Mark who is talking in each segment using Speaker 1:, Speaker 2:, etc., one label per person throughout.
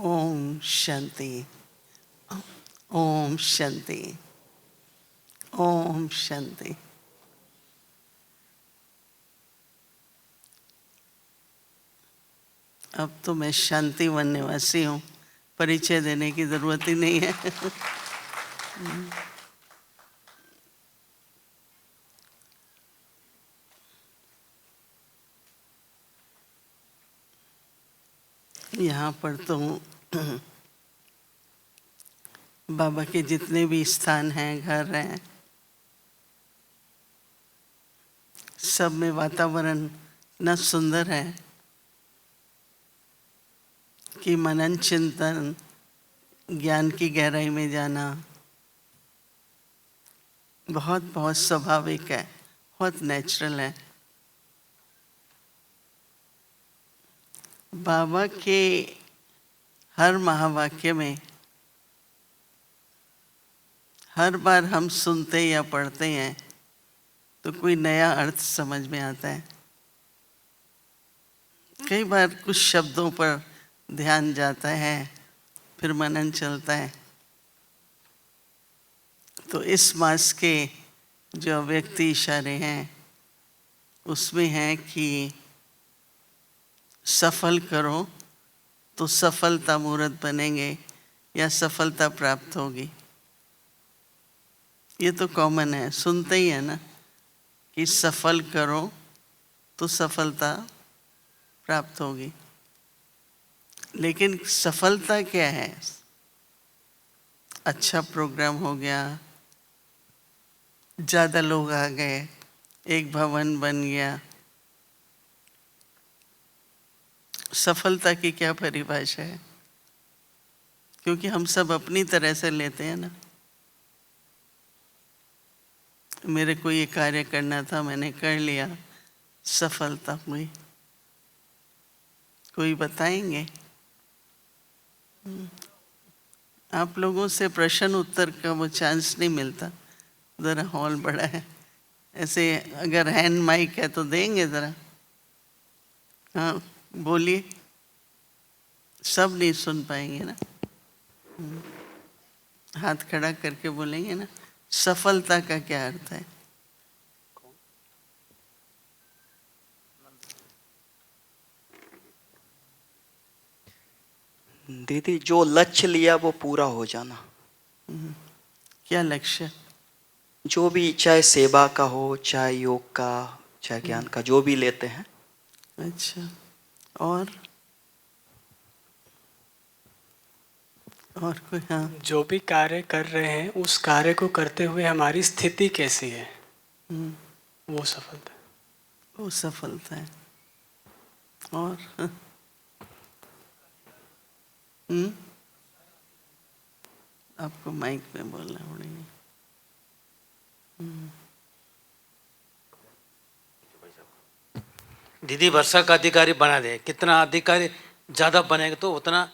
Speaker 1: ओम शांति, ओम शांति, ओम शांति। अब तो मैं शांतिवन निवासी हूँ, परिचय देने की जरूरत ही नहीं है। यहाँ पर तो बाबा के जितने भी स्थान हैं, घर हैं, सब में वातावरण इतना सुंदर है कि मनन चिंतन, ज्ञान की गहराई में जाना बहुत बहुत स्वाभाविक है, बहुत नेचुरल है। बाबा के हर महावाक्य में हर बार हम सुनते या पढ़ते हैं तो कोई नया अर्थ समझ में आता है। कई बार कुछ शब्दों पर ध्यान जाता है, फिर मनन चलता है। तो इस मास के जो व्यक्ति इशारे हैं उसमें है कि सफल करो तो सफलता मूर्त बनेंगे या सफलता प्राप्त होगी। ये तो कॉमन है, सुनते ही है ना कि सफल करो तो सफलता प्राप्त होगी। लेकिन सफलता क्या है? अच्छा प्रोग्राम हो गया, ज़्यादा लोग आ गए, एक भवन बन गया। सफलता की क्या परिभाषा है? क्योंकि हम सब अपनी तरह से लेते हैं ना। मेरे को ये कार्य करना था, मैंने कर लिया, सफलता हुई। कोई बताएंगे? आप लोगों से प्रश्न उत्तर का वो चांस नहीं मिलता, ज़रा हॉल बड़ा है। ऐसे अगर हैंड माइक है तो देंगे ज़रा। हाँ बोलिए, सब नहीं सुन पाएंगे ना। हाथ खड़ा करके बोलेंगे ना, सफलता का क्या अर्थ है?
Speaker 2: दीदी, जो लक्ष्य लिया वो पूरा हो जाना।
Speaker 1: क्या लक्ष्य?
Speaker 2: जो भी, चाहे सेवा का हो, चाहे योग का, चाहे ज्ञान का, जो भी लेते हैं।
Speaker 1: अच्छा, और कोई? हाँ,
Speaker 3: जो भी कार्य कर रहे हैं उस कार्य को करते हुए हमारी स्थिति कैसी है, वो सफलता है।
Speaker 1: वो सफलता है। और आपको माइक में बोलना पड़ेगा।
Speaker 4: दीदी वर्षा का अधिकारी बना दे, कितना अधिकारी ज़्यादा बनेगा तो उतना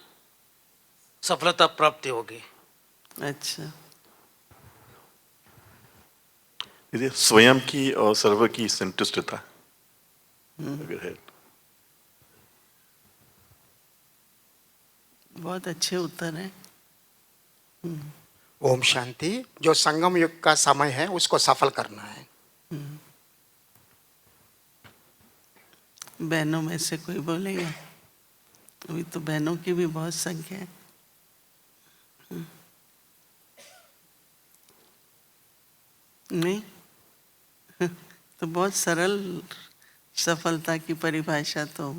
Speaker 4: सफलता प्राप्ति होगी।
Speaker 1: अच्छा,
Speaker 5: दीदी स्वयं की और सर्व की संतुष्टता अगर है।
Speaker 1: बहुत अच्छे उत्तर हैं।
Speaker 6: ओम शांति। जो संगम युग का समय है उसको सफल करना है।
Speaker 1: बहनों में से कोई बोलेगा? अभी तो बहनों की भी बहुत संख्या है। नहीं तो बहुत सरल सफलता की परिभाषा तो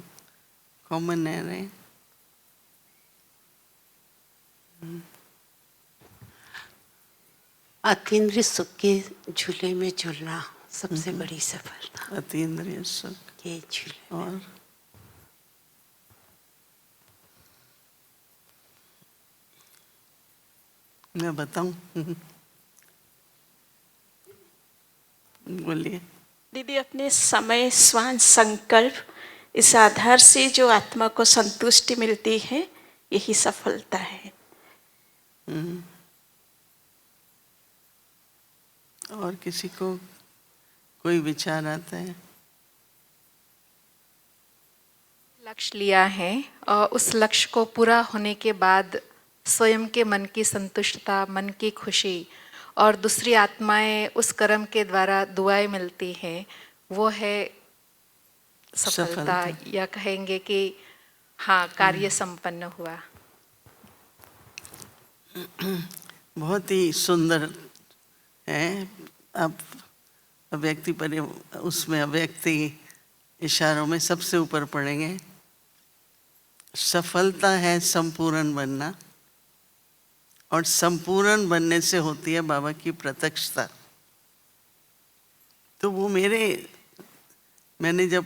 Speaker 1: कॉमन है रे।
Speaker 7: अतीन्द्रिय सुख के झूले में झूलना सबसे बड़ी सफलता।
Speaker 1: अतीन्द्रिय सुख
Speaker 7: के झूले में।
Speaker 1: और मैं बताऊं? बोलिए।
Speaker 8: दीदी, अपने समय स्वान संकल्प, इस आधार से जो आत्मा को संतुष्टि मिलती है, यही सफलता है।
Speaker 1: और किसी को कोई विचार आता है?
Speaker 9: लक्ष्य लिया है और उस लक्ष्य को पूरा होने के बाद स्वयं के मन की संतुष्टता, मन की खुशी और दूसरी आत्माएं उस कर्म के द्वारा दुआएं मिलती हैं, वो है सफलता। या कहेंगे कि हाँ, कार्य संपन्न हुआ।
Speaker 1: बहुत ही सुंदर है। आप अव्यक्ति पर उसमें अव्यक्ति इशारों में सबसे ऊपर पढ़ेंगे। सफलता है संपूर्ण बनना, और संपूर्ण बनने से होती है बाबा की प्रत्यक्षता। तो वो मैंने जब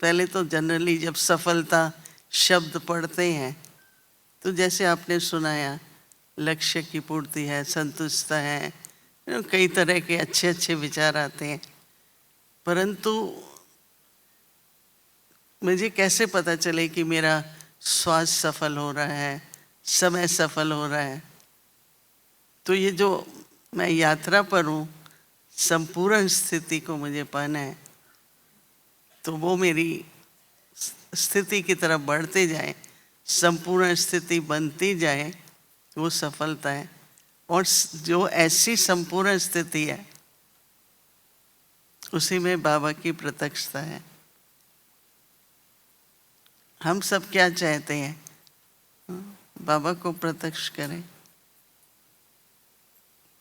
Speaker 1: पहले तो जनरली जब सफलता शब्द पढ़ते हैं तो जैसे आपने सुनाया, लक्ष्य की पूर्ति है, संतुष्टता है, कई तरह के अच्छे अच्छे विचार आते हैं। परंतु मुझे कैसे पता चले कि मेरा स्वास्थ्य सफल हो रहा है, समय सफल हो रहा है? तो ये जो मैं यात्रा पर हूँ, संपूर्ण स्थिति को मुझे पाना है, तो वो मेरी स्थिति की तरफ बढ़ते जाए, संपूर्ण स्थिति बनती जाए, वो सफलता है। और जो ऐसी संपूर्ण स्थिति है, उसी में बाबा की प्रत्यक्षता है। हम सब क्या चाहते हैं? बाबा को प्रत्यक्ष करें।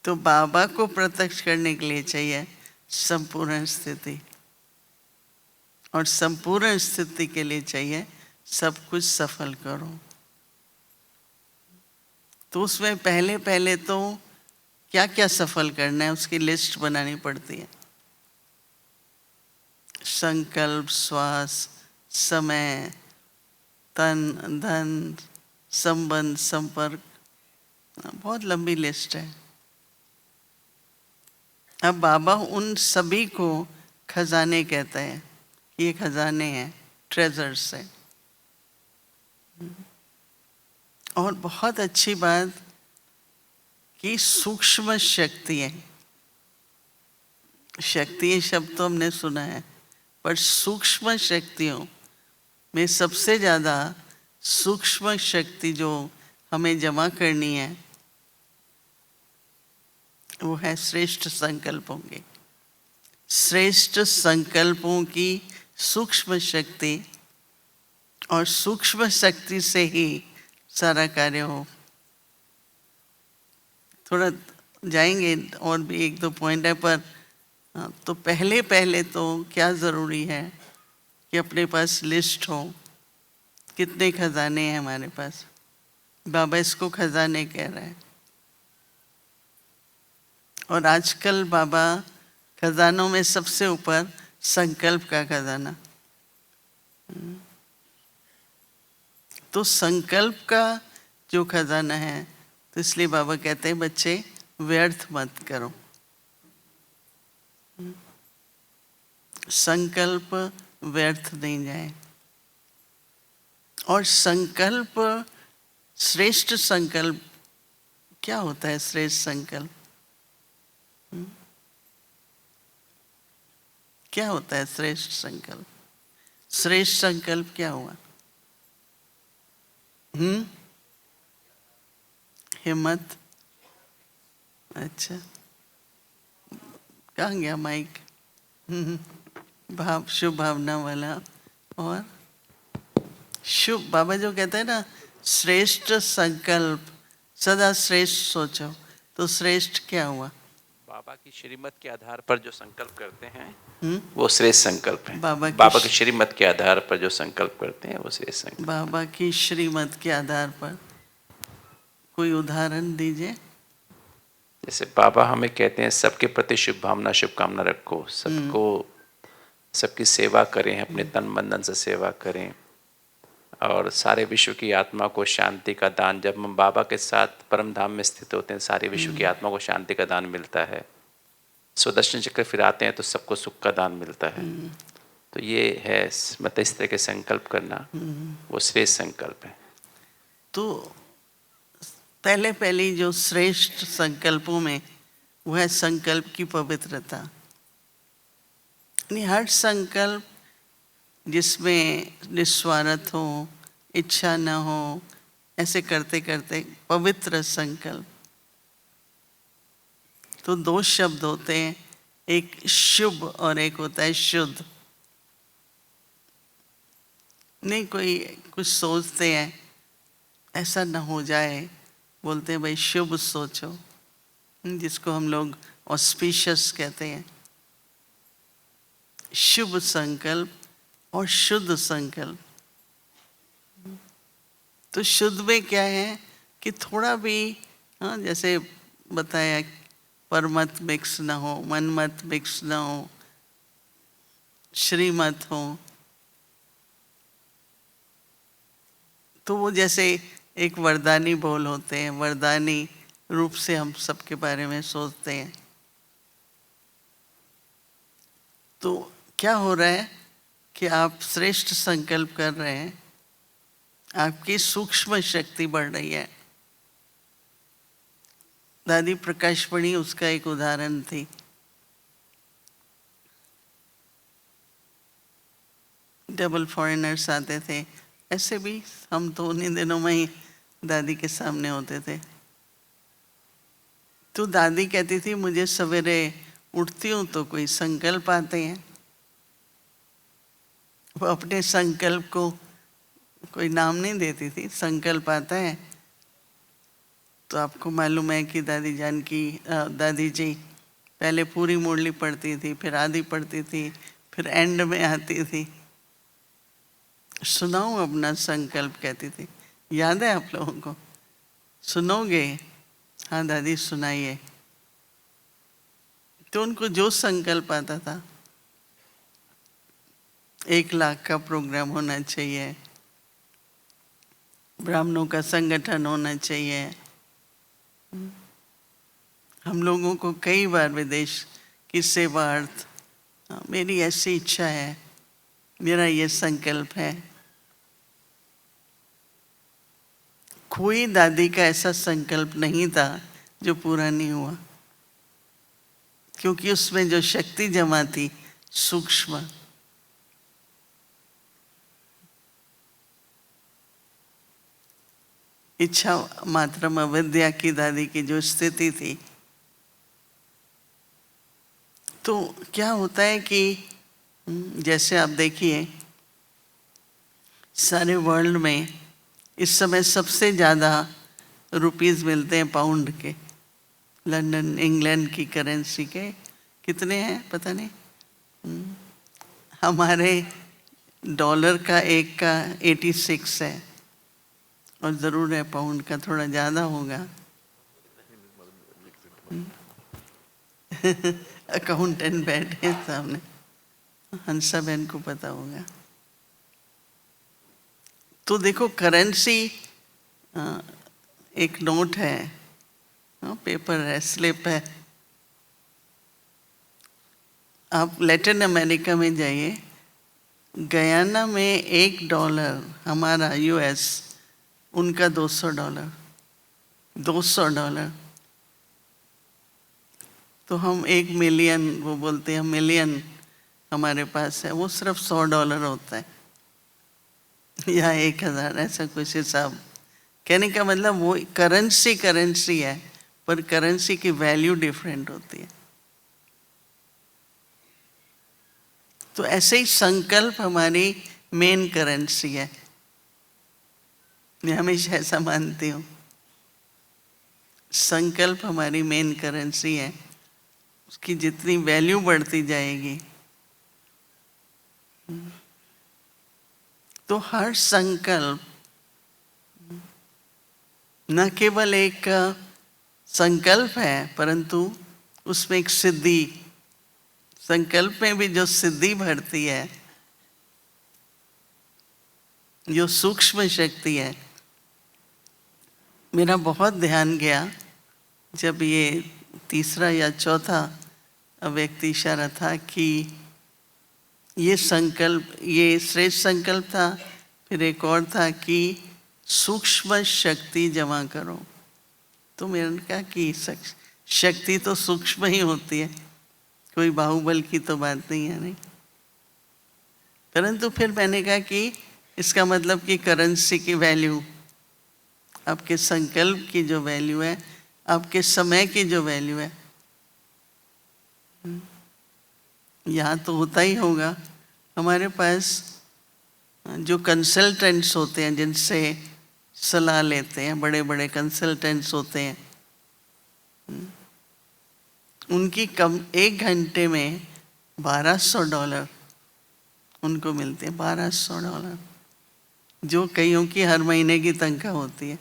Speaker 1: तो बाबा को प्रत्यक्ष करने के लिए चाहिए संपूर्ण स्थिति, और संपूर्ण स्थिति के लिए चाहिए सब कुछ सफल करो। तो उसमें पहले पहले तो क्या क्या सफल करना है उसकी लिस्ट बनानी पड़ती है। संकल्प, श्वास, समय, तन, धन, संबंध, संपर्क, बहुत लंबी लिस्ट है। अब बाबा उन सभी को खजाने कहते हैं। ये खजाने हैं, ट्रेजर्स हैं। और बहुत अच्छी बात कि सूक्ष्म शक्ति है। शक्ति शब्द तो हमने सुना है, पर सूक्ष्म शक्तियों में सबसे ज़्यादा सूक्ष्म शक्ति जो हमें जमा करनी है, वो है श्रेष्ठ संकल्पों की। श्रेष्ठ संकल्पों की सूक्ष्म शक्ति, और सूक्ष्म शक्ति से ही सारा कार्य हो। थोड़ा जाएंगे, और भी एक दो पॉइंट है, पर तो पहले पहले तो क्या ज़रूरी है कि अपने पास लिस्ट हो, कितने खजाने हैं हमारे पास। बाबा इसको खजाने कह रहे हैं। और आजकल बाबा खजानों में सबसे ऊपर संकल्प का खजाना। तो संकल्प का जो खजाना है, तो इसलिए बाबा कहते हैं बच्चे व्यर्थ मत करो। संकल्प व्यर्थ नहीं जाए। और संकल्प, श्रेष्ठ संकल्प क्या होता है? श्रेष्ठ संकल्प क्या होता है? श्रेष्ठ संकल्प, श्रेष्ठ संकल्प क्या हुआ? हिम्मत। अच्छा, कहाँ गया माइक? भाव, शुभ भावना वाला। और शुभ, बाबा जो कहते हैं ना, श्रेष्ठ संकल्प, सदा श्रेष्ठ सोचो। तो श्रेष्ठ क्या हुआ?
Speaker 10: बाबा की श्रीमत के आधार पर जो संकल्प करते हैं वो श्रेष्ठ संकल्प है।
Speaker 1: बाबा
Speaker 10: की श्रीमत के आधार पर जो संकल्प करते हैं वो श्रेष्ठ संकल्प।
Speaker 1: बाबा की श्रीमत के आधार पर कोई उदाहरण दीजिए।
Speaker 10: जैसे बाबा हमें कहते हैं सबके प्रति शुभ भावना, शुभकामना रखो, सबकी सेवा करें, अपने तन मन धन से सेवा करें, और सारे विश्व की आत्मा को शांति का दान। जब हम बाबा के साथ परम धाम में स्थित होते हैं, सारे विश्व की आत्मा को शांति का दान मिलता है। सुदर्शन चक्र फिराते हैं तो सबको सुख का दान मिलता है। तो ये है, मतलब इस तरह के संकल्प करना, वो श्रेष्ठ संकल्प है।
Speaker 1: तो पहले पहले जो श्रेष्ठ संकल्पों में वो है संकल्प की पवित्रता। यानी हर संकल्प जिसमें निस्वार्थ हो, इच्छा न हो, ऐसे करते करते पवित्र संकल्प। तो दो शब्द होते हैं, एक शुभ और एक होता है शुद्ध। नहीं कोई कुछ सोचते हैं ऐसा न हो जाए, बोलते हैं भाई शुभ सोचो, जिसको हम लोग ऑस्पिशियस कहते हैं। शुभ संकल्प और शुद्ध संकल्प। तो शुद्ध में क्या है कि थोड़ा भी, हाँ, जैसे बताया, परमत मिक्स ना हो, मनमत मिक्स ना हो, श्रीमत हो। तो वो जैसे एक वरदानी बोल होते हैं, वरदानी रूप से हम सबके बारे में सोचते हैं। तो क्या हो रहा है कि आप श्रेष्ठ संकल्प कर रहे हैं, आपकी सूक्ष्म शक्ति बढ़ रही है। दादी प्रकाशमणि उसका एक उदाहरण थी। डबल फॉरेनर्स आते थे, ऐसे भी हम तो उन्हीं दिनों में ही दादी के सामने होते थे। तो दादी कहती थी मुझे सवेरे उठती हूँ तो कोई संकल्प आते हैं। वो अपने संकल्प को कोई नाम नहीं देती थी, संकल्प आता है। तो आपको मालूम है कि दादी जी पहले पूरी मुरली पढ़ती थी, फिर आधी पढ़ती थी, फिर एंड में आती थी। सुनाऊं अपना संकल्प, कहती थी। याद है आप लोगों को? सुनोगे? हाँ दादी सुनाइए। तो उनको जो संकल्प आता था, 1 लाख का प्रोग्राम होना चाहिए, ब्राह्मणों का संगठन होना चाहिए। हम लोगों को कई बार विदेश की सेवार्थ, मेरी ऐसी इच्छा है, मेरा ये संकल्प है। कोई दादी का ऐसा संकल्प नहीं था जो पूरा नहीं हुआ, क्योंकि उसमें जो शक्ति जमा थी सूक्ष्म। इच्छा मात्रम अविद्या की दादी की जो स्थिति थी। तो क्या होता है कि जैसे आप देखिए, सारे वर्ल्ड में इस समय सबसे ज़्यादा रुपीस मिलते हैं पाउंड के। लंदन, इंग्लैंड की करेंसी के कितने हैं पता नहीं। हमारे डॉलर का एक का 86 है, और ज़रूर है पाउंड का थोड़ा ज़्यादा होगा। अकाउंटेंट बैठे हैं सामने, हंसा बहन को पता होगा। तो देखो करेंसी एक नोट है, पेपर है, स्लिप है। आप लैटिन अमेरिका में जाइए, गयाना में $1 हमारा US, उनका $200। $200। तो हम 1 मिलियन, वो बोलते हैं मिलियन हमारे पास है, वो सिर्फ $100 होता है, या 1000, ऐसा कुछ हिसाब। कहने का मतलब वो करेंसी है, पर करेंसी की वैल्यू डिफरेंट होती है। तो ऐसे ही संकल्प हमारी मेन करेंसी है। मैं हमेशा ऐसा मानती हूँ, संकल्प हमारी मेन करेंसी है। उसकी जितनी वैल्यू बढ़ती जाएगी, तो हर संकल्प न केवल एक संकल्प है, परंतु उसमें एक सिद्धि, संकल्प में भी जो सिद्धि भरती है, जो सूक्ष्म शक्ति है। मेरा बहुत ध्यान गया जब ये तीसरा या चौथा व्यक्ति इशारा था कि ये संकल्प, ये श्रेष्ठ संकल्प था। फिर एक और था कि सूक्ष्म शक्ति जमा करो। तो मैंने कहा कि शक्ति तो सूक्ष्म ही होती है, कोई बाहुबल की तो बात नहीं है। नहीं, परंतु फिर मैंने कहा कि इसका मतलब कि करेंसी की वैल्यू, आपके संकल्प की जो वैल्यू है, आपके समय की जो वैल्यू है, यहाँ तो होता ही होगा। हमारे पास जो कंसल्टेंट्स होते हैं, जिनसे सलाह लेते हैं, बड़े बड़े कंसल्टेंट्स होते हैं, उनकी कम 1 घंटे में $1200 उनको मिलते हैं। $1200 जो कईयों की हर महीने की तनख्वाह होती है,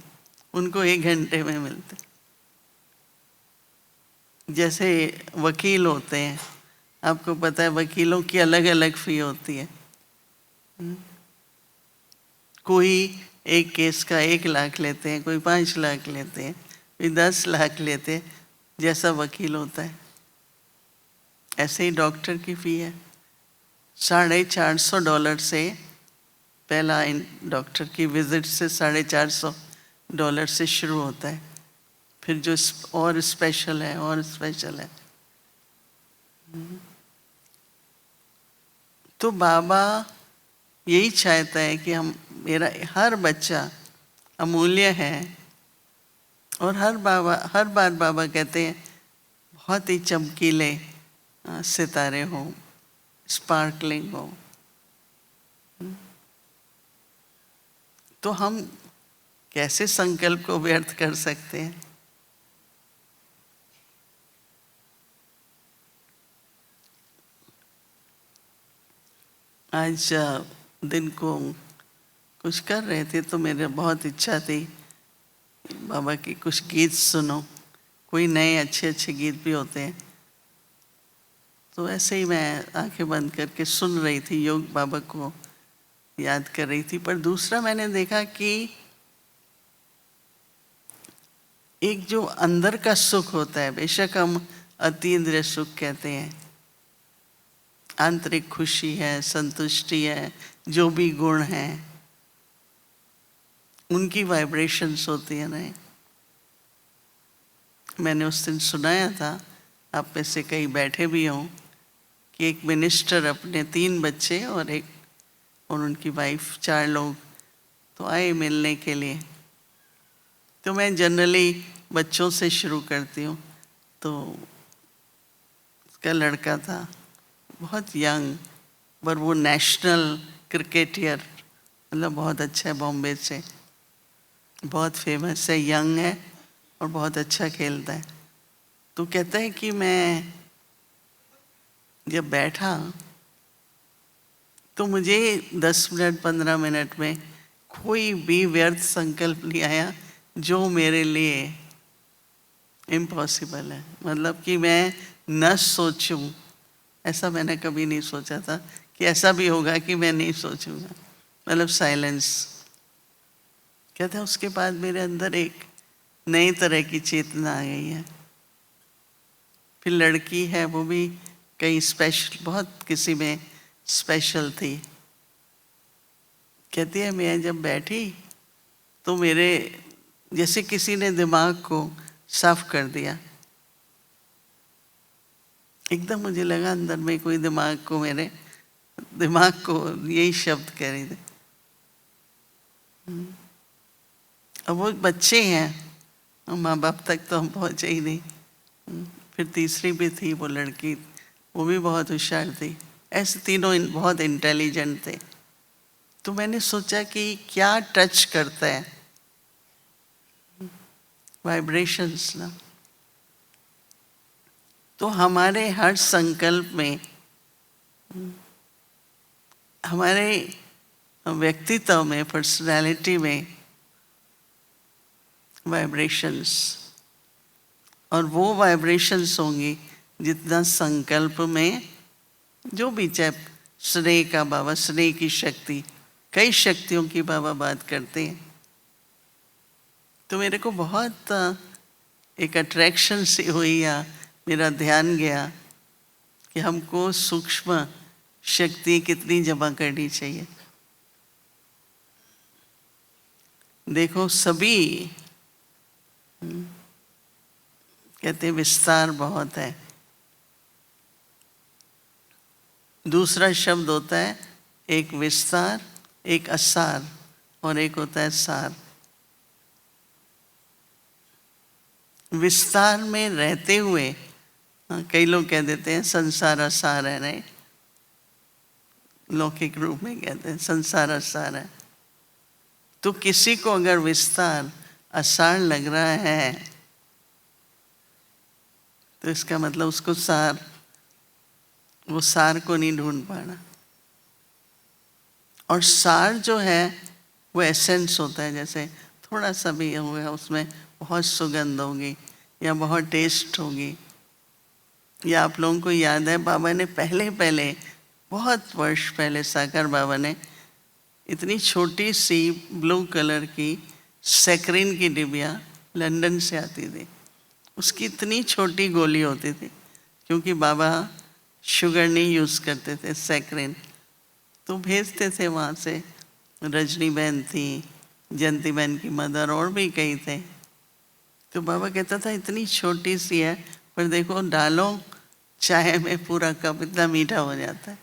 Speaker 1: उनको 1 घंटे में मिलते। जैसे वकील होते हैं, आपको पता है वकीलों की अलग अलग फी होती है। कोई एक केस का 1 लाख लेते हैं, कोई 5 लाख लेते हैं, कोई 10 लाख लेते हैं, जैसा वकील होता है। ऐसे ही डॉक्टर की फ़ी है $450 से, पहला डॉक्टर की विजिट से $450 से शुरू होता है। फिर जो और स्पेशल है और स्पेशल है। तो बाबा यही चाहता है कि हम, मेरा हर बच्चा अमूल्य है। और हर बार बाबा कहते हैं बहुत ही चमकीले सितारे हो, स्पार्कलिंग हो। तो हम कैसे संकल्प को व्यर्थ कर सकते हैं? आज दिन को कुछ कर रहे थे तो मेरे बहुत इच्छा थी बाबा की कुछ गीत सुनो। कोई नए अच्छे अच्छे गीत भी होते हैं। तो ऐसे ही मैं आंखें बंद करके सुन रही थी, योग बाबा को याद कर रही थी। पर दूसरा मैंने देखा कि एक जो अंदर का सुख होता है, बेशक हम अतीन्द्रिय सुख कहते हैं, आंतरिक खुशी है, संतुष्टि है, जो भी गुण हैं उनकी वाइब्रेशंस होती है ना। मैंने उस दिन सुनाया था, आप में से कई बैठे भी हों, कि एक मिनिस्टर अपने 3 बच्चे और उनकी वाइफ, 4 लोग तो आए मिलने के लिए। तो मैं जनरली बच्चों से शुरू करती हूँ। तो उसका लड़का था बहुत यंग, पर वो नेशनल क्रिकेटर, मतलब बहुत अच्छा है, बॉम्बे से बहुत फेमस है, यंग है और बहुत अच्छा खेलता है। तो कहता है कि मैं जब बैठा तो मुझे 10 मिनट 15 मिनट में कोई भी व्यर्थ संकल्प नहीं आया जो मेरे लिए इम्पॉसिबल है। मतलब कि मैं न सोचूं, ऐसा मैंने कभी नहीं सोचा था कि ऐसा भी होगा कि मैं नहीं सोचूंगा। मतलब साइलेंस। कहता है उसके बाद मेरे अंदर एक नई तरह की चेतना आ गई है। फिर लड़की है, वो भी कई स्पेशल, बहुत किसी में स्पेशल थी। कहती है मैं जब बैठी तो मेरे जैसे किसी ने दिमाग को साफ कर दिया। एकदम मुझे लगा अंदर में कोई दिमाग को, मेरे दिमाग को यही शब्द कह रही थी। अब वो बच्चे हैं, माँ बाप तक तो हम पहुँचे ही नहीं। फिर तीसरी भी थी वो लड़की, वो भी बहुत होशियार थी। ऐसे तीनों बहुत इंटेलिजेंट थे। तो मैंने सोचा कि क्या टच करता है वाइब्रेशंस ना। तो हमारे हर संकल्प में, हमारे व्यक्तित्व में, पर्सनालिटी में वाइब्रेशंस, और वो वाइब्रेशंस होंगी जितना संकल्प में जो भी, चाहे स्नेह का बाबा, स्नेह की शक्ति, कई शक्तियों की बाबा बात करते हैं। तो मेरे को बहुत एक अट्रैक्शन सी हुई, या मेरा ध्यान गया कि हमको सूक्ष्म शक्ति कितनी जमा करनी चाहिए। देखो सभी कहते हैं विस्तार बहुत है। दूसरा शब्द होता है एक विस्तार, एक असार और एक होता है सार। विस्तार में रहते हुए, कई लोग कह देते हैं संसार असार है, नहीं, लौकिक रूप में कहते हैं संसार असार है। तो किसी को अगर विस्तार असार लग रहा है तो इसका मतलब उसको सार, वो सार को नहीं ढूंढ पाना। और सार जो है वो एसेंस होता है, जैसे थोड़ा सा भी होगा उसमें बहुत सुगंध होगी या बहुत टेस्ट होगी। या आप लोगों को याद है बाबा ने पहले बहुत वर्ष पहले साकार बाबा ने इतनी छोटी सी ब्लू कलर की सैकरिन की डिबिया लंदन से आती थी, उसकी इतनी छोटी गोली होती थी, क्योंकि बाबा शुगर नहीं यूज़ करते थे, सैकरिन तो भेजते थे वहाँ से। रजनी बहन थी, जयंती बहन की मदर और भी कई थे। तो बाबा कहता था इतनी छोटी सी है पर देखो डालो चाय में पूरा कप इतना मीठा हो जाता है।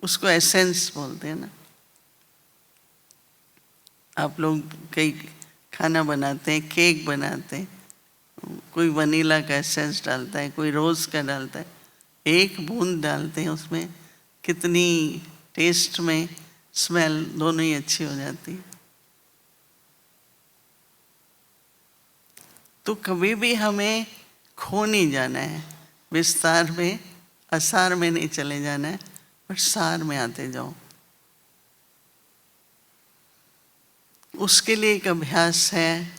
Speaker 1: उसको एसेंस बोलते हैं ना। आप लोग कई खाना बनाते हैं, केक बनाते हैं, कोई वनीला का एसेंस डालता है, कोई रोज़ का डालता है, एक बूंद डालते हैं उसमें, कितनी टेस्ट में स्मेल दोनों ही अच्छी हो जाती है। तो कभी भी हमें खो नहीं जाना है, विस्तार में असार में नहीं चले जाना है, पर सार में आते जाओ। उसके लिए एक अभ्यास है,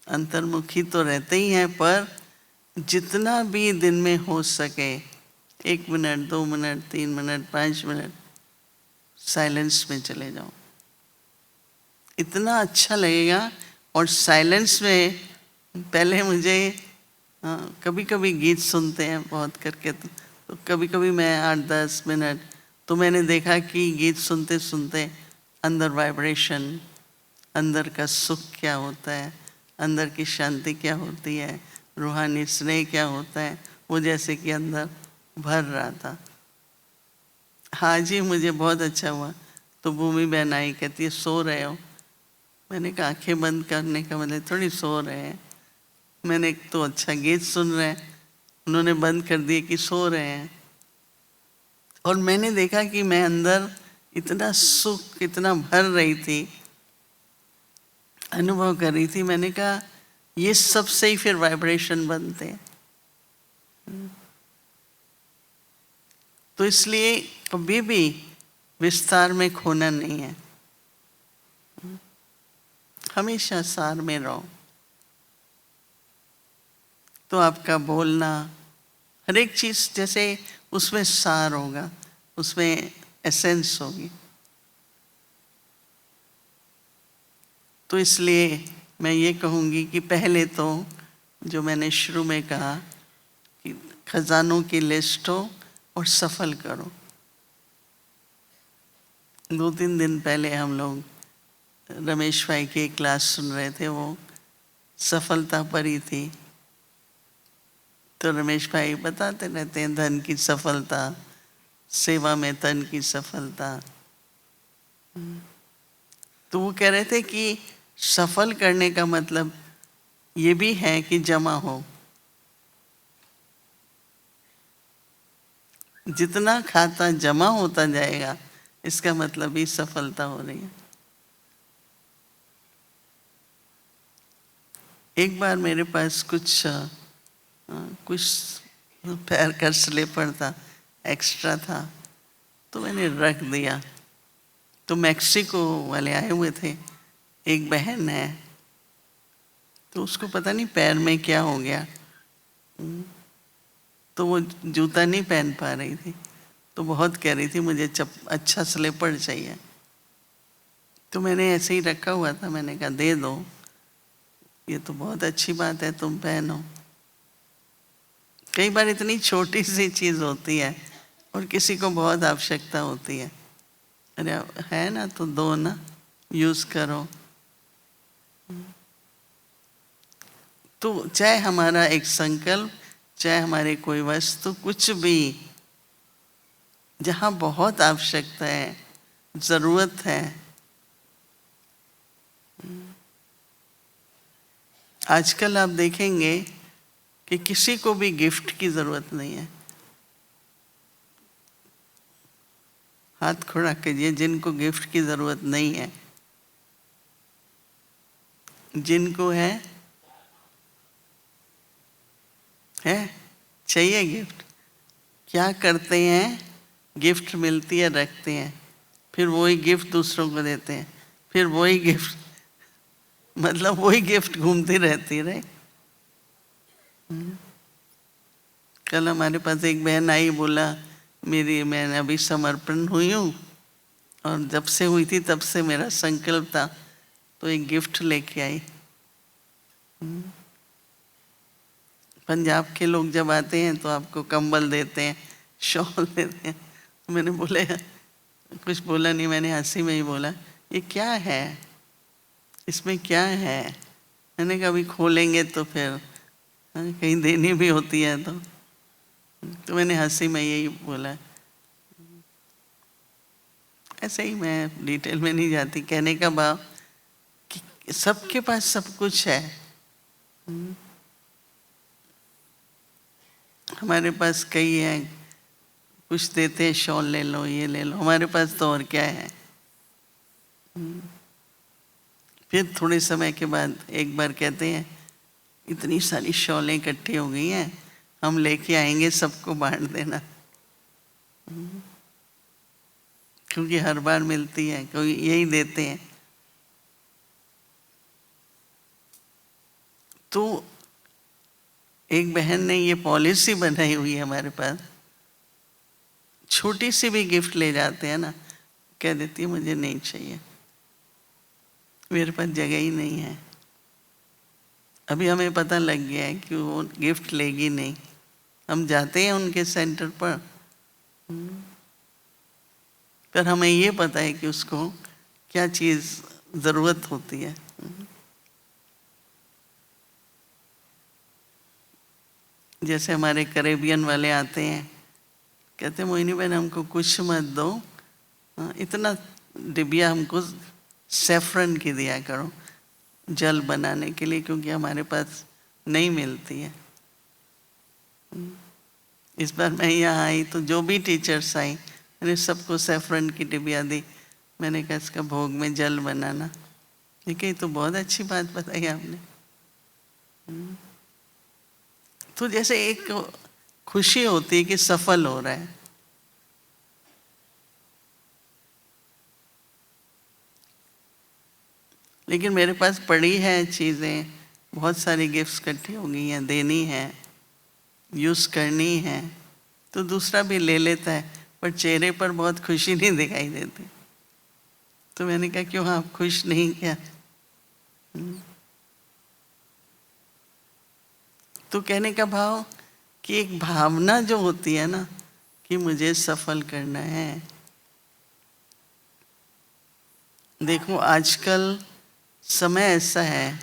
Speaker 1: अंतर्मुखी तो रहते ही हैं, पर जितना भी दिन में हो सके 1 minute 2 minute 3 minute 5 minute silence में चले जाओ, इतना अच्छा लगेगा। और साइलेंस में पहले मुझे कभी कभी गीत सुनते हैं बहुत करके, तो कभी कभी मैं 8-10 मिनट, तो मैंने देखा कि गीत सुनते सुनते अंदर वाइब्रेशन, अंदर का सुख क्या होता है, अंदर की शांति क्या होती है, रूहानी स्नेह क्या होता है, वो जैसे कि अंदर भर रहा था। हाँ जी, मुझे बहुत अच्छा हुआ। तो भूमि बहन आई, कहती है सो रहे हो? मैंने कहा आंखें बंद करने का मतलब थोड़ी सो रहे हैं। मैंने तो अच्छा गीत सुन रहे हैं, उन्होंने बंद कर दिए कि सो रहे हैं। और मैंने देखा कि मैं अंदर इतना सुख, इतना भर रही थी, अनुभव कर रही थी। मैंने कहा ये सबसे ही फिर वाइब्रेशन बनते हैं। तो इसलिए कभी भी विस्तार में खोना नहीं है, हमेशा सार में रहो। तो आपका बोलना, हर एक चीज जैसे उसमें सार होगा, उसमें एसेंस होगी। तो इसलिए मैं ये कहूँगी कि पहले तो जो मैंने शुरू में कहा कि खजानों की लिस्ट हो और सफल करो। 2-3 दिन पहले हम लोग रमेश भाई की क्लास सुन रहे थे, वो सफलता पर ही थी। तो रमेश भाई बताते रहते हैं धन की सफलता, सेवा में तन की सफलता। तो वो कह रहे थे कि सफल करने का मतलब ये भी है कि जमा हो। जितना खाता जमा होता जाएगा, इसका मतलब ही सफलता हो रही है। एक बार मेरे पास कुछ पैर का स्लीपर था, एक्स्ट्रा था, तो मैंने रख दिया। तो मैक्सिको वाले आए हुए थे, एक बहन है, तो उसको पता नहीं पैर में क्या हो गया, तो वो जूता नहीं पहन पा रही थी। तो बहुत कह रही थी मुझे अच्छा स्लीपर चाहिए। तो मैंने ऐसे ही रखा हुआ था, मैंने कहा दे दो, ये तो बहुत अच्छी बात है, तुम पहनो। कई बार इतनी छोटी सी चीज़ होती है और किसी को बहुत आवश्यकता होती है, अरे है ना तो दो ना, यूज़ करो। तो चाहे हमारा एक संकल्प, चाहे हमारे कोई वस्तु, कुछ भी जहाँ बहुत आवश्यकता है, ज़रूरत है। आजकल आप देखेंगे कि किसी को भी गिफ्ट की ज़रूरत नहीं है। हाथ खड़ा कीजिए जिनको गिफ्ट की ज़रूरत नहीं है। जिनको है चाहिए गिफ्ट। क्या करते हैं? गिफ्ट मिलती है, रखते हैं, फिर वही गिफ्ट दूसरों को देते हैं, फिर वही गिफ्ट, मतलब वही गिफ्ट घूमती रहती है। कल हमारे पास एक बहन आई, बोला मैं अभी समर्पण हुई हूँ और जब से हुई थी तब से मेरा संकल्प था, तो एक गिफ्ट लेके आई। पंजाब के लोग जब आते हैं तो आपको कंबल देते हैं, शॉल देते हैं। मैंने बोले, कुछ बोला नहीं, मैंने हंसी में ही बोला ये क्या है, इसमें क्या है? मैंने कहा अभी खोलेंगे तो फिर कहीं देनी भी होती है तो मैंने हंसी में यही बोला। ऐसे ही, मैं डिटेल में नहीं जाती। कहने का भाव कि सबके पास सब कुछ है। हमारे पास कई है, कुछ देते हैं, शॉल ले लो, ये ले लो, हमारे पास तो और क्या है। फिर थोड़े समय के बाद एक बार कहते हैं इतनी सारी शॉलें इकट्ठी हो गई हैं, हम लेके आएंगे, सबको बांट देना। क्योंकि हर बार मिलती है, कोई यही देते हैं। तो एक बहन ने ये पॉलिसी बनाई हुई है हमारे पास, छोटी सी भी गिफ्ट ले जाते हैं ना, कह देती है मुझे नहीं चाहिए, मेरे पास जगह ही नहीं है। अभी हमें पता लग गया है कि वो गिफ्ट लेगी नहीं। हम जाते हैं उनके सेंटर पर हमें ये पता है कि उसको क्या चीज़ ज़रूरत होती है। जैसे हमारे कैरेबियन वाले आते हैं, कहते हैं मोहिनी बहन हमको कुछ मत दो, इतना डिबिया हमको सैफरन की दिया करो जल बनाने के लिए, क्योंकि हमारे पास नहीं मिलती है। इस बार मैं यहाँ आई तो जो भी टीचर्स आई, मैंने सबको सैफरन की डिबिया दी। मैंने कहा इसका भोग में जल बनाना। ये तो बहुत अच्छी बात बताई आपने। तो जैसे एक खुशी होती है कि सफल हो रहा है। लेकिन मेरे पास पड़ी है चीज़ें, बहुत सारी गिफ्ट्स इकट्ठी हो गई हैं, देनी है, यूज़ करनी है, तो दूसरा भी ले लेता है, पर चेहरे पर बहुत खुशी नहीं दिखाई देती। तो मैंने कहा क्यों आप खुश नहीं क्या? तो कहने का भाव कि एक भावना जो होती है ना कि मुझे सफल करना है। देखो आजकल समय ऐसा है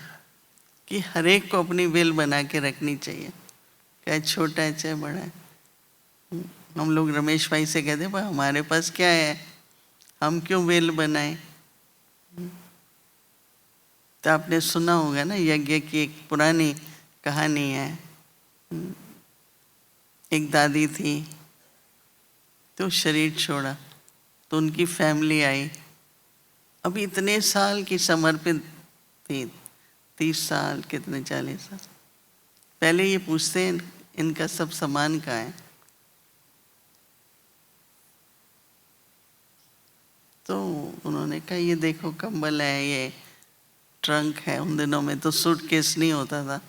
Speaker 1: कि हर एक को अपनी विल बना के रखनी चाहिए, चाहे छोटा है चाहे बड़ा है। हम लोग रमेश भाई से कहते हैं हमारे पास क्या है, हम क्यों विल बनाएं? तो आपने सुना होगा ना, यज्ञ की एक पुरानी कहानी है। एक दादी थी तो शरीर छोड़ा, तो उनकी फैमिली आई। अभी इतने साल की समर्पित थी, 30 साल, कितने 40 साल। पहले ये पूछते हैं इनका सब सामान कहाँ है। तो उन्होंने कहा ये देखो कंबल है, ये ट्रंक है। उन दिनों में तो सूटकेस नहीं होता था,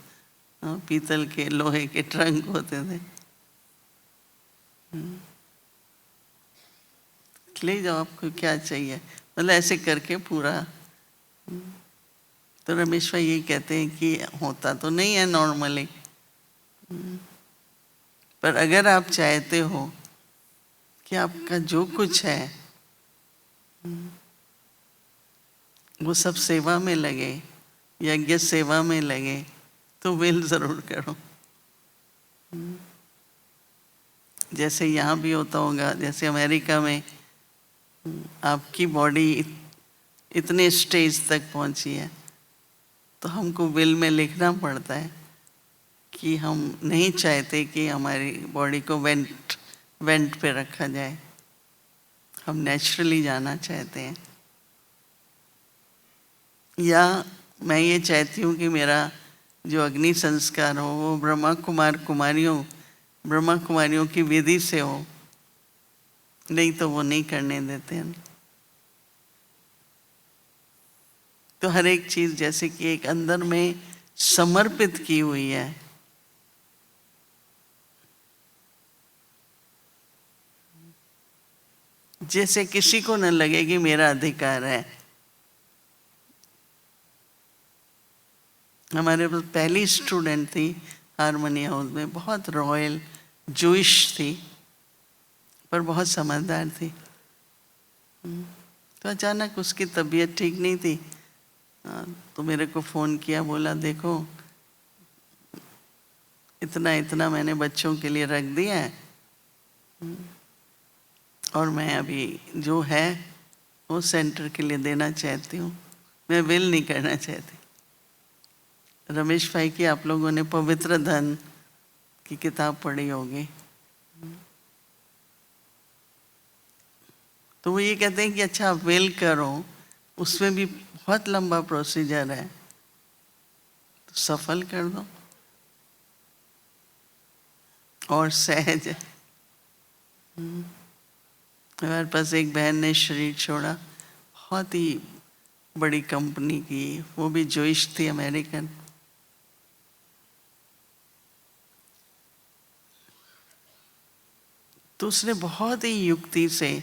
Speaker 1: पीतल के लोहे के ट्रंक होते थे। ले जाओ, आपको क्या चाहिए, मतलब ऐसे करके पूरा। तो रमेश भाई ये कहते हैं कि होता तो नहीं है नॉर्मली, पर अगर आप चाहते हो कि आपका जो कुछ है वो सब सेवा में लगे, यज्ञ सेवा में लगे, तो विल जरूर करो। जैसे यहाँ भी होता होगा, जैसे अमेरिका में आपकी बॉडी इतने स्टेज तक पहुँची है तो हमको विल में लिखना पड़ता है कि हम नहीं चाहते कि हमारी बॉडी को वेंट पे रखा जाए, हम नेचुरली जाना चाहते हैं। या मैं ये चाहती हूँ कि मेरा जो अग्नि संस्कार हो वो ब्रह्मा कुमारियों की विधि से हो, नहीं तो वो नहीं करने देते हैं। तो हर एक चीज जैसे कि एक अंदर में समर्पित की हुई है, जैसे किसी को न लगे कि मेरा अधिकार है। हमारे पास पहली स्टूडेंट थी हारमोनी हाउस में, बहुत रॉयल जूइश थी पर बहुत समझदार थी। तो अचानक उसकी तबीयत ठीक नहीं थी, तो मेरे को फ़ोन किया, बोला देखो इतना इतना मैंने बच्चों के लिए रख दिया है और मैं अभी जो है वो सेंटर के लिए देना चाहती हूँ, मैं विल नहीं करना चाहती। रमेश भाई की आप लोगों ने पवित्र धन की किताब पढ़ी होगी, तो वो ये कहते हैं कि अच्छा आप विल करो, उसमें भी बहुत लंबा प्रोसीजर है, तो सफल कर दो और सहज है। हमारे पास एक बहन ने शरीर छोड़ा, बहुत ही बड़ी कंपनी की, वो भी जोइश थी, अमेरिकन। तो उसने बहुत ही युक्ति से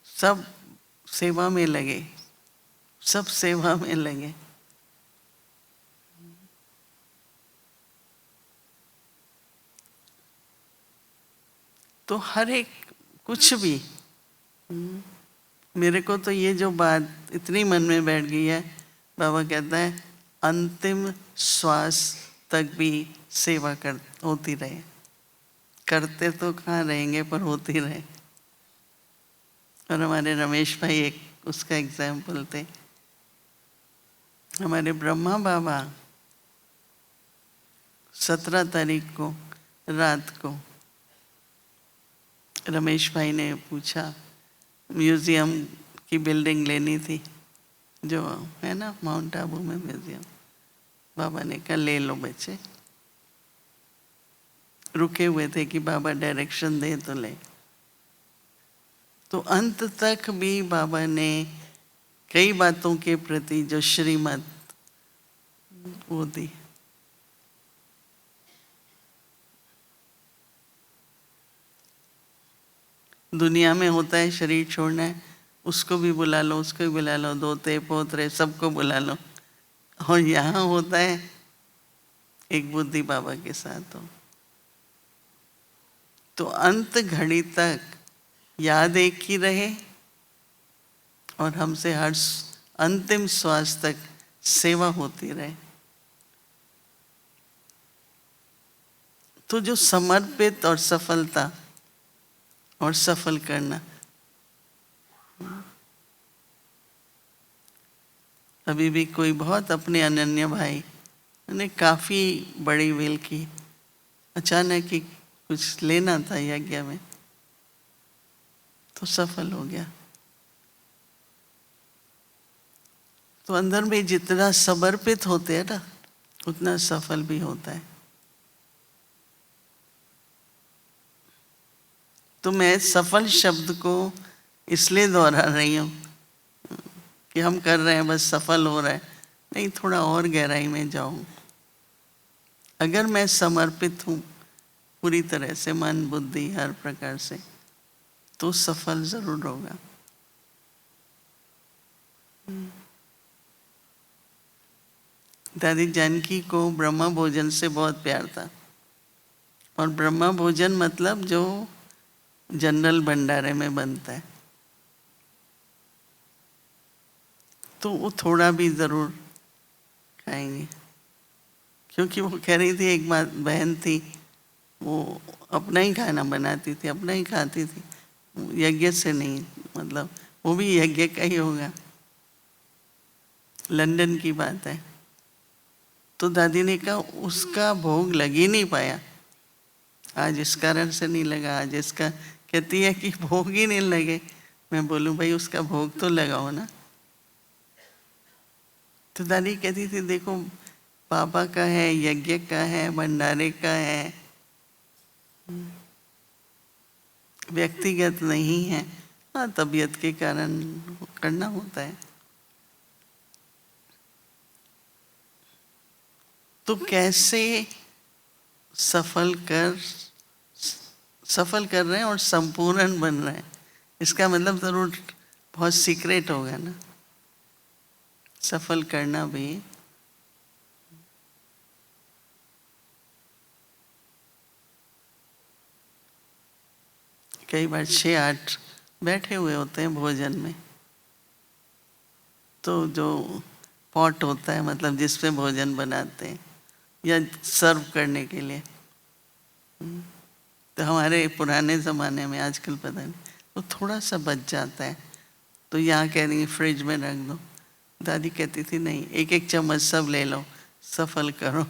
Speaker 1: सब सेवा में लगे, सब सेवा में लगे। तो हर एक कुछ भी, मेरे को तो ये जो बात इतनी मन में बैठ गई है, बाबा कहता है अंतिम श्वास तक भी सेवा होती रहे। करते तो कहाँ रहेंगे पर होती रहे। और हमारे रमेश भाई एक उसका एग्जाम्पल थे। हमारे ब्रह्मा बाबा 17 तारीख को रात को रमेश भाई ने पूछा, म्यूज़ियम की बिल्डिंग लेनी थी जो है ना माउंट आबू में म्यूज़ियम। बाबा ने कहा ले लो बच्चे, रुके हुए थे कि बाबा डायरेक्शन दे तो ले। तो अंत तक भी बाबा ने कई बातों के प्रति जो श्रीमत वो दी। दुनिया में होता है शरीर छोड़ना है, उसको भी बुला लो, उसको भी बुला लो, दोते पोतरे सबको बुला लो। और यहाँ होता है एक बुद्धि बाबा के साथ हो। तो अंत घड़ी तक याद एक ही रहे और हमसे हर अंतिम श्वास तक सेवा होती रहे। तो जो समर्पित और सफलता और सफल करना, अभी भी कोई बहुत अपने अनन्य भाई ने काफ़ी बड़ी विल की, अचानक ही कुछ लेना था यज्ञ में तो सफल हो गया। तो अंदर में जितना समर्पित होते हैं ना उतना सफल भी होता है। तो मैं सफल शब्द को इसलिए दोहरा रही हूँ कि हम कर रहे हैं बस सफल हो रहा है, नहीं, थोड़ा और गहराई में जाऊँ। अगर मैं समर्पित हूँ पूरी तरह से, मन बुद्धि हर प्रकार से, तो सफल जरूर होगा। दादी जानकी को ब्रह्मा भोजन से बहुत प्यार था, और ब्रह्मा भोजन मतलब जो जनरल भंडारे में बनता है, तो वो थोड़ा भी ज़रूर खाएंगे। क्योंकि वो कह रही थी, एक बात बहन थी, वो अपना ही खाना बनाती थी, अपना ही खाती थी, यज्ञ से नहीं, मतलब वो भी यज्ञ का ही होगा। लंदन की बात है। तो दादी ने कहा उसका भोग लग ही नहीं पाया, आज इस कारण से नहीं लगा, आज इसका, कहती है कि भोग ही नहीं लगे। मैं बोलूं भाई उसका भोग तो लगाओ ना। तो दादी कहती थी देखो पापा का है, यज्ञ का है, भंडारे का है, व्यक्तिगत नहीं है। हाँ, तबीयत के कारण करना होता है। तो कैसे सफल कर रहे हैं और संपूर्ण बन रहे हैं, इसका मतलब जरूर बहुत सीक्रेट होगा ना सफल करना भी। कई बार 6-8 बैठे हुए होते हैं भोजन में, तो जो पॉट होता है, मतलब जिस पे भोजन बनाते हैं या सर्व करने के लिए, तो हमारे पुराने ज़माने में, आजकल पता नहीं, तो थोड़ा सा बच जाता है तो यहाँ कह रही फ्रिज में रख दो। दादी कहती थी नहीं, एक एक चम्मच सब ले लो, सफल करो।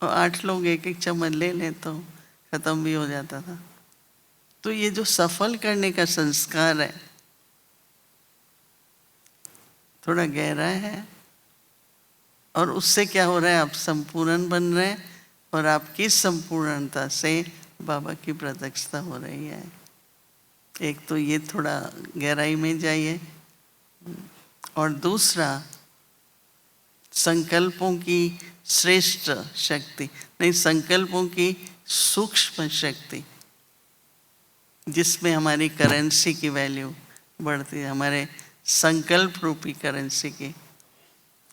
Speaker 1: और 8 लोग एक एक चम्मच ले लें तो ख़त्म भी हो जाता था। तो ये जो सफल करने का संस्कार है थोड़ा गहरा है, और उससे क्या हो रहा है, आप संपूर्ण बन रहे हैं और आपकी संपूर्णता से बाबा की प्रत्यक्षता हो रही है। एक तो ये थोड़ा गहराई में जाइए, और दूसरा संकल्पों की श्रेष्ठ शक्ति नहीं, संकल्पों की सूक्ष्म शक्ति, जिसमें हमारी करेंसी की वैल्यू बढ़ती है, हमारे संकल्प रूपी करेंसी की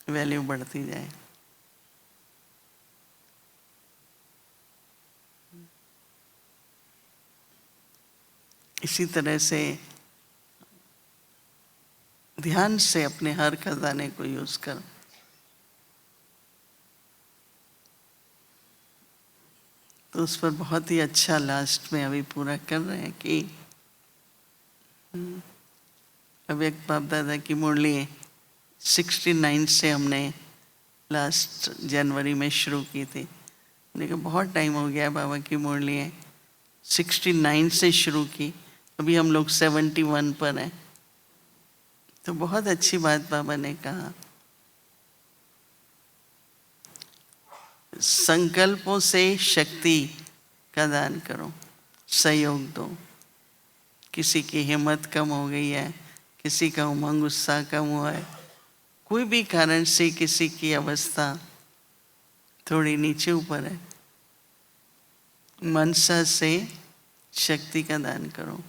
Speaker 1: वैल्यू बढ़ती जाए। इसी तरह से ध्यान से अपने हर खजाने को यूज करो। तो उस पर बहुत ही अच्छा लास्ट में अभी पूरा कर रहे हैं कि अभी एक बाप दादा की मुरली 69 से हमने लास्ट जनवरी में शुरू की थी। लेकिन बहुत टाइम हो गया बाबा की मुरली 69 से शुरू की, अभी हम लोग 71 पर हैं। तो बहुत अच्छी बात बाबा ने कहा, संकल्पों से शक्ति का दान करो, सहयोग दो। किसी की हिम्मत कम हो गई है, किसी का उमंग उत्साह कम हुआ है, कोई भी कारण से किसी की अवस्था थोड़ी नीचे ऊपर है, मनसा से शक्ति का दान करो।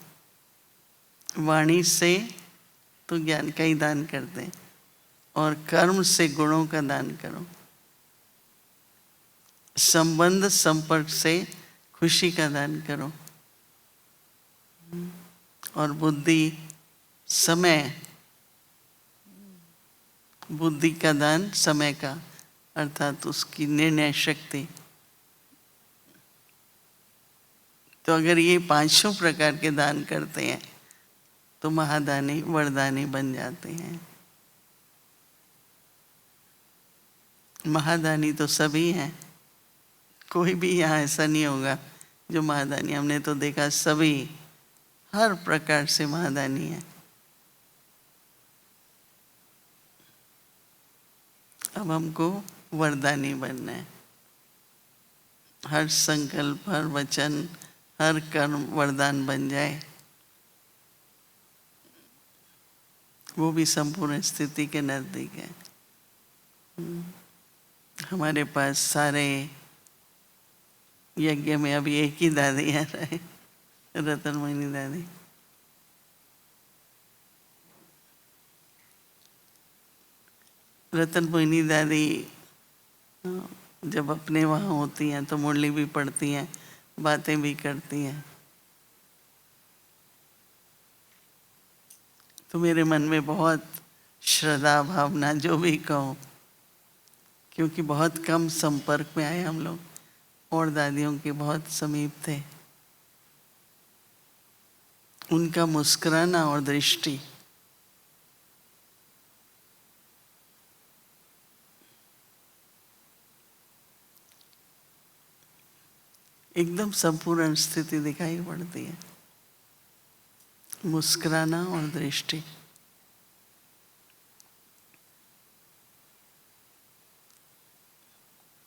Speaker 1: वाणी से तो ज्ञान का ही दान कर दें, और कर्म से गुणों का दान करो। संबंध संपर्क से खुशी का दान करो, और बुद्धि समय, बुद्धि का दान समय का, अर्थात उसकी निर्णय शक्ति। तो अगर ये 5 प्रकार के दान करते हैं तो महादानी वरदानी बन जाते हैं। महादानी तो सभी हैं, कोई भी यहाँ ऐसा नहीं होगा जो महादानी, हमने तो देखा सभी हर प्रकार से महादानी है। अब हमको वरदानी बनना है। हर संकल्प, हर वचन, हर कर्म वरदान बन जाए, वो भी संपूर्ण स्थिति के नजदीक है। हमारे पास सारे यज्ञ में अभी एक ही दादी आ रहे, रतन मोहिनी दादी। रतन मोहिनी दादी जब अपने वहाँ होती हैं तो मुरली भी पढ़ती हैं, बातें भी करती हैं। तो मेरे मन में बहुत श्रद्धा भावना, जो भी कहो, क्योंकि बहुत कम संपर्क में आए हम लोग, और दादियों के बहुत समीप थे। उनका मुस्कुराना और दृष्टि एकदम संपूर्ण स्थिति दिखाई पड़ती है। मुस्कुराना और दृष्टि।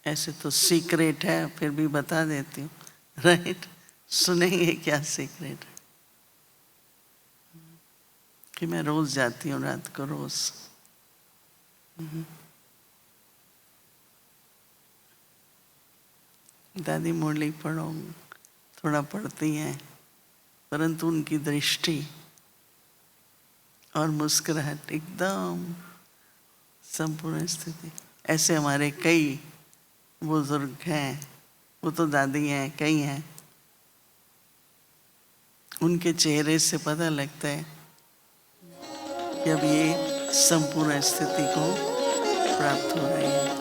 Speaker 1: ऐसे तो सीक्रेट है, फिर भी बता देती हूँ, राइट? सुनेंगे क्या सीक्रेट है? कि मैं रोज जाती हूँ रात को, रोज। दादी मुरली पढ़ो, थोड़ा पढ़ती हैं, परंतु उनकी दृष्टि और मुस्कुराहट एकदम संपूर्ण स्थिति। ऐसे हमारे कई बुजुर्ग हैं, वो तो दादी हैं, कई हैं, उनके चेहरे से पता लगता है कि अब ये संपूर्ण स्थिति को प्राप्त हो रही है।